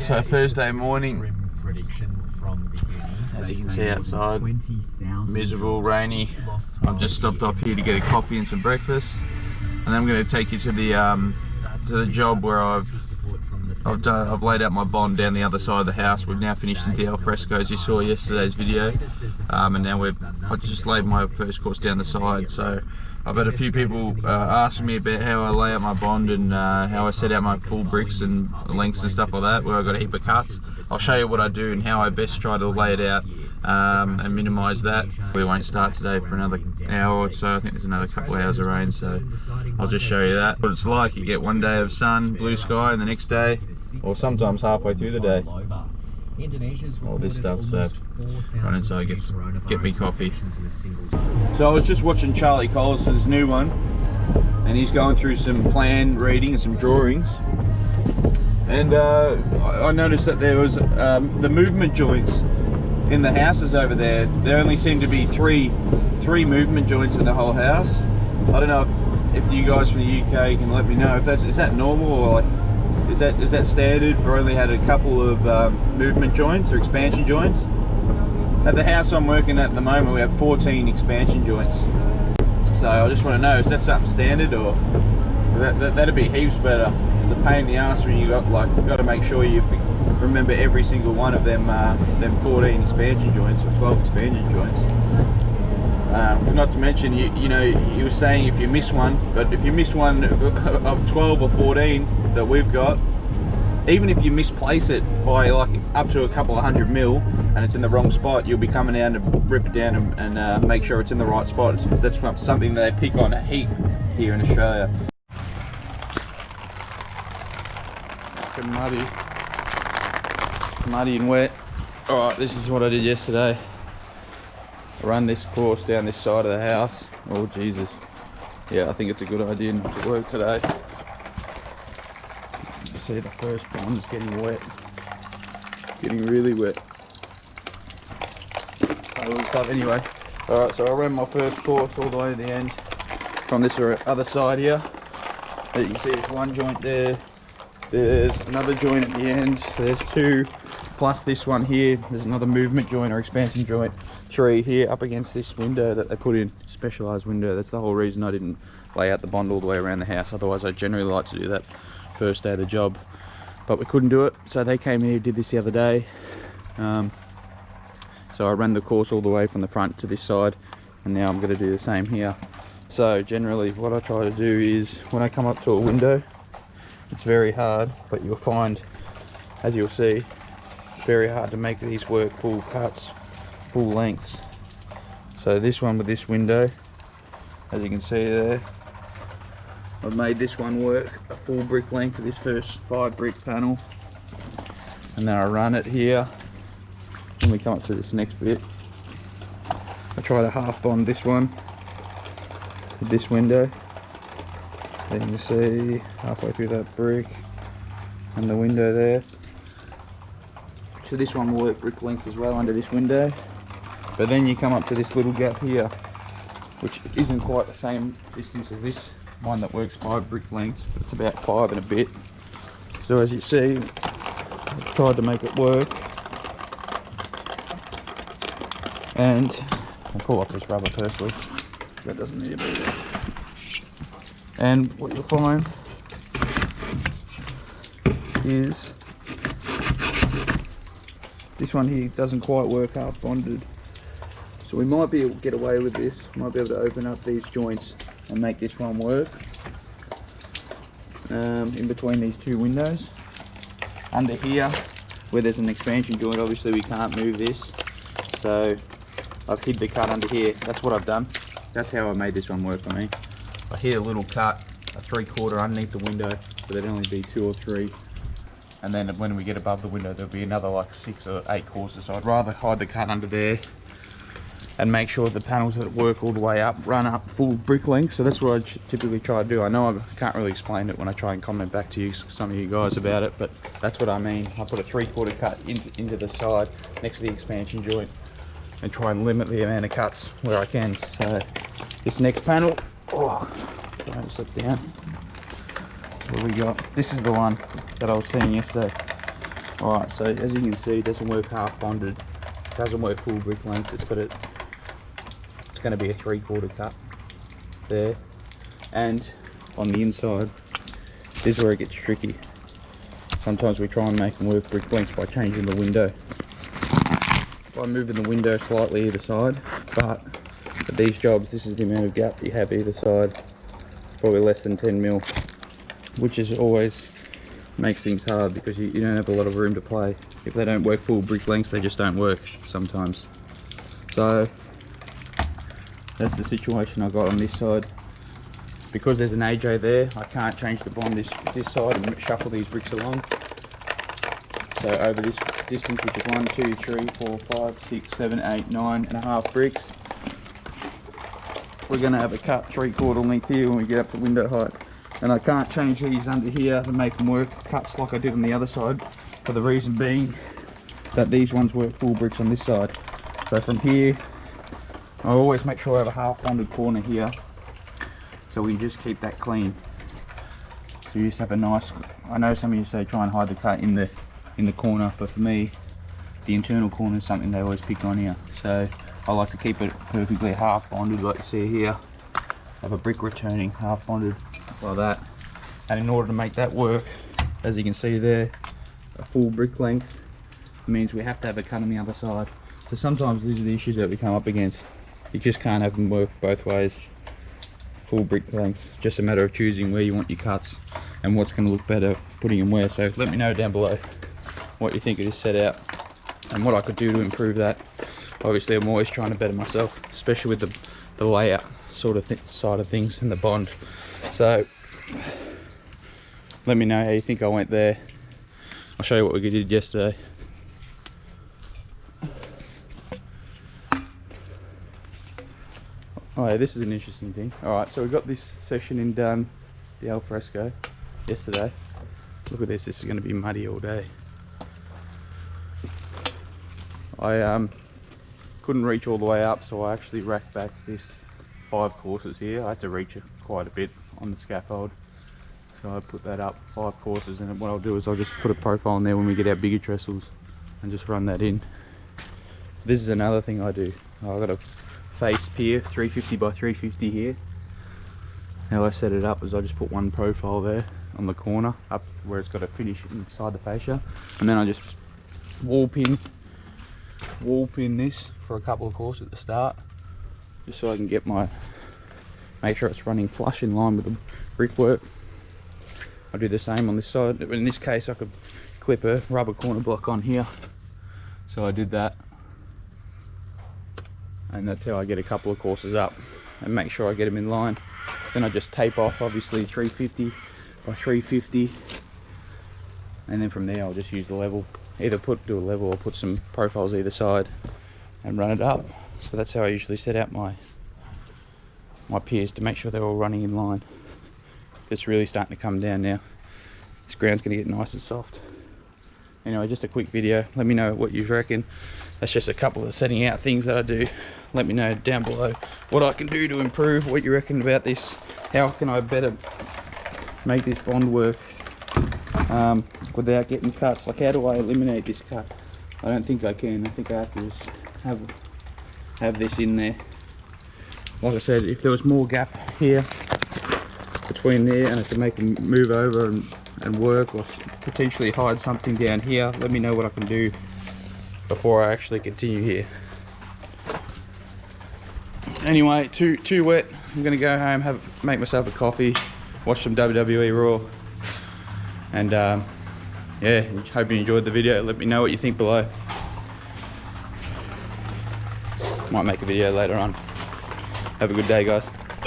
So Thursday morning, as you can see outside, miserable, rainy. I've just stopped off here to get a coffee and some breakfast, and then I'm going to take you to the job where I've laid out my bond down the other side of the house. We've now finished the al fresco as you saw yesterday's video, and now I've just laid my first course down the side. So I've had a few people asking me about how I lay out my bond and how I set out my full bricks and lengths and stuff like that, where I've got a heap of cuts. I'll show you what I do and how I best try to lay it out and minimise that. We won't start today for another hour or so. I think there's another couple of hours of rain, so I'll just show you that. What it's like, you get one day of sun, blue sky, and the next day, or sometimes halfway through the day, all this stuff. So run inside, get me coffee. So I was just watching Charlie Collison's new one, and he's going through some plan reading and some drawings, and I noticed that there was the movement joints in the houses over there. There only seem to be three movement joints in the whole house. I don't know if you guys from the UK can let me know if is that normal, or like, is that standard for only had a couple of movement joints or expansion joints? At the house I'm working at the moment, we have 14 expansion joints. So I just want to know, is that something standard, or that'd be heaps better. It's a pain in the ass when you got to make sure you remember every single one of them 14 expansion joints or 12 expansion joints. Not to mention, you were saying if you miss one, but if you miss one of 12 or 14 that we've got, even if you misplace it by like up to a couple of 100 mil and it's in the wrong spot, you'll be coming down to rip it down and make sure it's in the right spot. That's something they pick on a heap here in Australia. Fucking muddy and wet. Alright, this is what I did yesterday. I ran this course down this side of the house. Oh Jesus. Yeah, I think it's a good idea not to work today. You see the first pond's getting wet. Getting really wet. All this stuff anyway. Alright, so I ran my first course all the way to the end from this other side here. You can see there's one joint there. There's another joint at the end. So there's two, plus this one here. There's another movement joint or expansion joint. 3 here up against this window that they put in, specialised window. That's the whole reason I didn't lay out the bond all the way around the house. Otherwise I generally like to do that first day of the job, but we couldn't do it. So they came here, did this the other day. So I ran the course all the way from the front to this side, and now I'm going to do the same here. So generally what I try to do is, when I come up to a window, it's very hard, but you'll find, as you'll see, it's very hard to make these work full cuts, full lengths. So this one with this window, as you can see there, I've made this one work a full brick length for this first 5 brick panel, and then I run it here. When we come up to this next bit, I try to half bond this one with this window. Then you see halfway through that brick and the window there. So this one will work brick lengths as well under this window. But then you come up to this little gap here, which isn't quite the same distance as this one that works 5 brick lengths, but it's about 5 and a bit. So as you see, I've tried to make it work. And I'll pull off this rubber firstly. That doesn't need to be there. And what you'll find is this one here doesn't quite work half bonded. So we might be able to get away with this. Might be able to open up these joints and make this one work. In between these 2 windows. Under here, where there's an expansion joint, obviously we can't move this. So I've hid the cut under here. That's what I've done. That's how I made this one work for me. I hid a little cut, a 3/4 underneath the window, so there'd only be 2 or 3. And then when we get above the window, there'll be another like 6 or 8 courses. So I'd rather hide the cut under there and make sure the panels that work all the way up run up full brick length. So that's what I typically try to do. I know I can't really explain it when I try and comment back to you, some of you guys, about it, but that's what I mean. I put a 3/4 cut into the side next to the expansion joint and try and limit the amount of cuts where I can. So this next panel, oh, don't slip down. What we got? This is the one that I was seeing yesterday. Alright, so as you can see, it doesn't work half bonded, it doesn't work full brick lengths. It's going to be a 3/4 cut there, and on the inside, this is where it gets tricky. Sometimes we try and make them work brick lengths by changing the window, by moving the window slightly either side, but for these jobs, this is the amount of gap you have either side. It's probably less than 10 mil, which is always makes things hard because you don't have a lot of room to play. If they don't work full brick lengths, they just don't work sometimes. So that's the situation I got on this side. Because there's an AJ there, I can't change the bond this side and shuffle these bricks along. So over this distance, which is 1, 2, 3, 4, 5, 6, 7, 8, 9.5 bricks, we're going to have a cut 3/4 length here when we get up to window height. And I can't change these under here to make them work cuts like I did on the other side, for the reason being that these ones work full bricks on this side. So from here, I always make sure I have a half bonded corner here, so we just keep that clean. So you just have a nice, I know some of you say try and hide the cut in the corner, but for me, the internal corner is something they always pick on here. So I like to keep it perfectly half bonded like you see here. I have a brick returning half bonded like that. And in order to make that work, as you can see there, a full brick length means we have to have a cut on the other side. So sometimes these are the issues that we come up against. You just can't have them work both ways, full brick length. Just a matter of choosing where you want your cuts and what's going to look better putting them where. So let me know down below what you think of this set out and what I could do to improve that. Obviously I'm always trying to better myself, especially with the layout sort of side of things and the bond. So let me know how you think I went there. I'll show you what we did yesterday. Oh yeah, this is an interesting thing. Alright, so we got this section in done, the al fresco, yesterday. Look at this is going to be muddy all day. I couldn't reach all the way up, so I actually racked back this 5 courses here. I had to reach it quite a bit on the scaffold, so I put that up 5 courses, and what I'll do is I'll just put a profile in there when we get our bigger trestles and just run that in. This is another thing I do. I've got a face pier 350 by 350 here. How I set it up is I just put one profile there on the corner up where it's got to finish inside the fascia, and then I just wall pin this for a couple of courses at the start, just so I can get make sure it's running flush in line with the brickwork. I do the same on this side. In this case I could clip a rubber corner block on here, so I did that, and that's how I get a couple of courses up and make sure I get them in line. Then I just tape off obviously 350 by 350, and then from there I'll just use the level, either do a level or put some profiles either side and run it up. So that's how I usually set out my piers, to make sure they're all running in line. It's really starting to come down now. This ground's going to get nice and soft. Anyway, just a quick video. Let me know what you reckon. That's just a couple of setting out things that I do. Let me know down below what I can do to improve, what you reckon about this. How can I better make this bond work without getting cuts? Like, how do I eliminate this cut? I don't think I can. I think I have to just have this in there. Like I said, if there was more gap here between there and I can make them move over and work, or potentially hide something down here, let me know what I can do before I actually continue here. Anyway, too wet. I'm gonna go home, make myself a coffee, watch some WWE Raw, and yeah, hope you enjoyed the video. Let me know what you think below. Might make a video later on. Have a good day, guys.